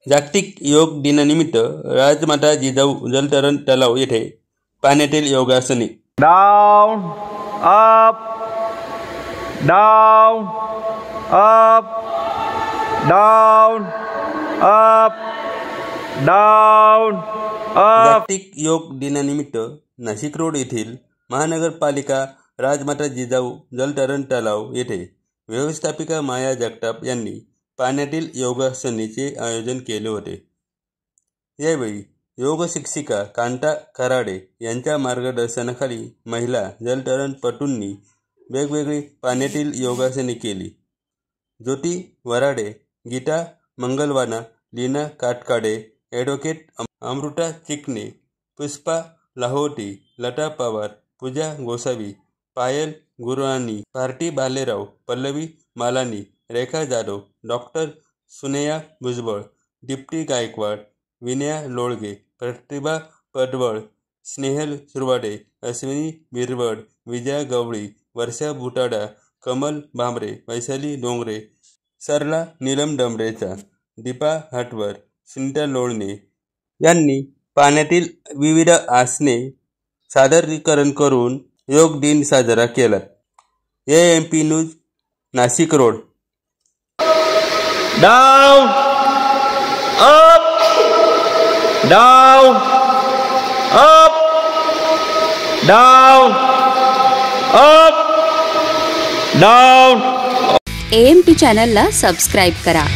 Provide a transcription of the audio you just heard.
जागतिक योग दिनानिमित्त राजमाता जिजाऊ जलतरण तलाव येथे पाण्यातील योगासने। Down up down up down up down up. जागतिक योग दिनानिमित्त नाशिक रोड येथील महानगरपालिका राजमाता जिजाऊ जलतरण तलाव येथे व्यवस्थापिका माया जगताप यांनी पाण्यातील योगासनेचे आयोजन केले होते। यावेळी योग शिक्षिका कांता खराडे यांच्या मार्गदर्शनाखाली महिला जलतरणपटूंनी वेगवेगळी पाण्यातील योगासने केली। ज्योती वराडे, गीता मंगलवाना, लीना काटकाडे, ॲडव्होकेट अमृता चिकणे, पुष्पा लाहोटी, लता पवार, पूजा गोसावी, पायल गुरुराणी, भारती भालेराव, पल्लवी मालानी, रेखा जाधव, डॉक्टर सुनेया भुजबळ, दीप्ती गायकवाड, विनया लोळगे, प्रतिभा पडवळ, स्नेहल सुरवाडे, अश्विनी बिरवड, विजया गवळी, वर्षा बुटाडा, कमल भांबरे, वैशाली डोंगरे, सरला नीलम डंबरेचा, दीपा हटवर, सुनीता लोळणे यांनी पाण्यातील विविध आसने सादरीकरण करून योग दिन साजरा केला। AMP news Nashik road. Down up down up down up down. AMP चॅनलला सबस्क्राइब करा।